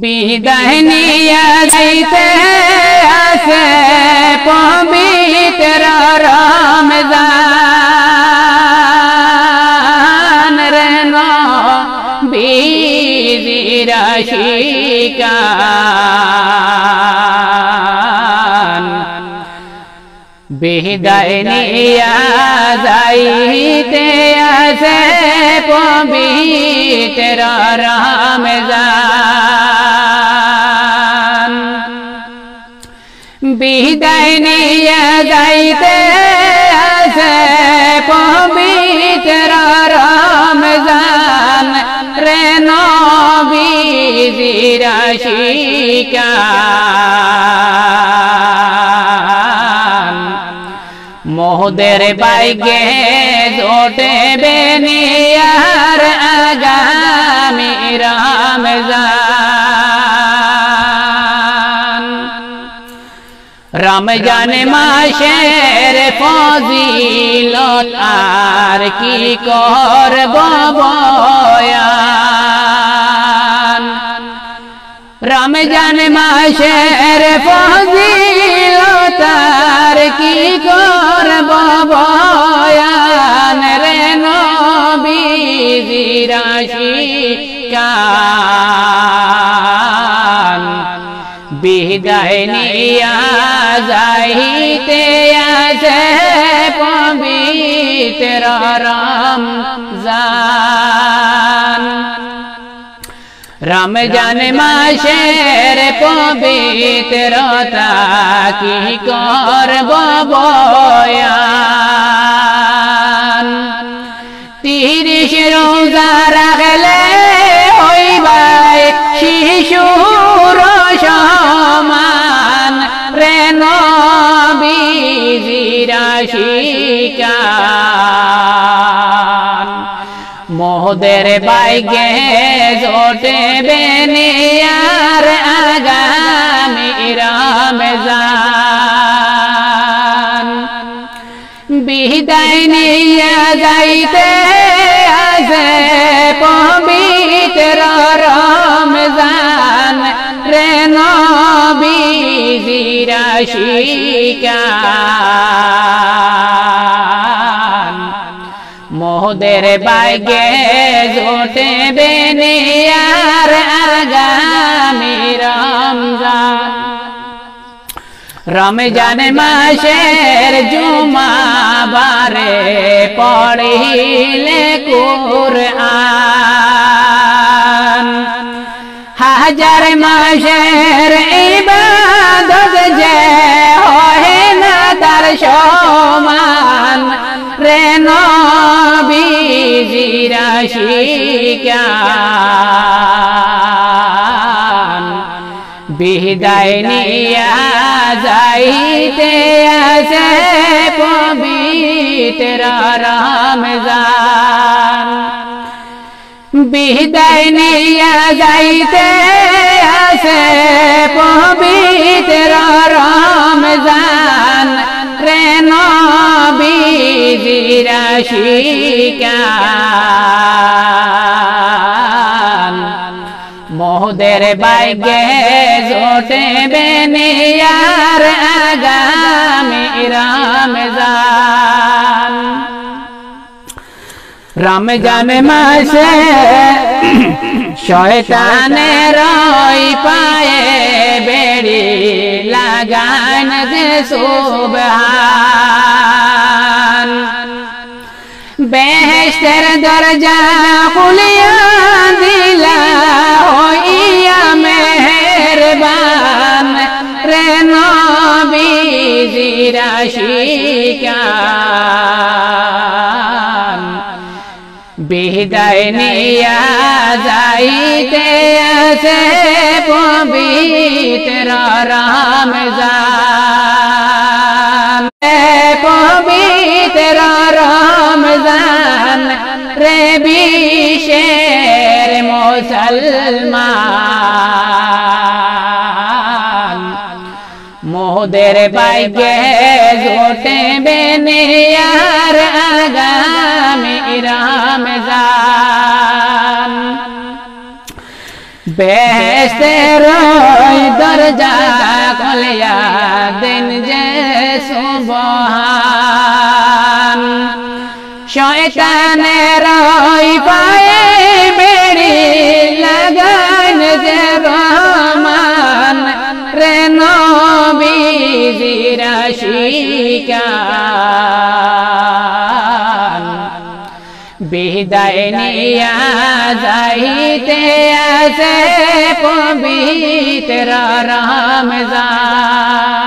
বিদায় নিয়ে যাইতে আসে পবিত্র রমজান রে নবীর আশিকান বিদায় নিয়ে যাইতে আসে পবিত্র রমজান বিদায় নিয়ে যাইতে আসে পবিত্র রমজান রে নবীর আশিকান মোদের বাইগে জোটে বেনিয়ার আগামী রমজান রমজান মাসের ফজিলত আর কি করব বয়ান রমজান মাসের ফজিলত আর কি করব বয়ান রে নবীর আশিকান বিদায় নিয়া যাইতে আসে পবিত্র রমজান রমজান মাসের পবিত্রতা কি করব বয়ান 30 রোজা রাখলে হইবাই শিশুর সমান রে নবীর আশিকান মোদের বাইগে জোটে বেনিয়ার আগামী রমজান বিদায় নিয়ে যাইতে আসে পবিত্র রমজান রে নবীর আশিকান মোদের বাইগে জোটে বেনিয়ার আগামী রমজান রমজান মাসের জুমাবারে পড়িলে কুরআন হাজার মাসের ইবাদত যে হয় না তার সমান রে নবীর আশিকান বিদায় নিয়া যাইতে আসে পবিত্র রমজান বিদায় নিয়া যাইতে আসে পবিত্র রমজান রে নবীর আশিকান মোদের বাইগে জোটে বেনিয়ার আগামী রমজান রমজান মাসে শয়তানের পায়ে বেড়ি লাগান যে সুবহান বেহেশতের দরজা খুলিয়া দিলা হইয়া মেহেরবান রে নবীর আশিকান বিদায় নিয়া যাইতে আসে পবিত্র রমজান পবিত্র রমজান রে বিশ্বের মুসলমান মোদের বাইগে জোটে বেনিয়ার আগামী রমজান बेहतर दर्जा खोलिया दिन जे सुबहान शैतान रोई पाए बेड़ी लगन जे रहमान रे नबी जीरा शिकान বিদায় নিয়া যাইতে আছে পবিত্র রমজান।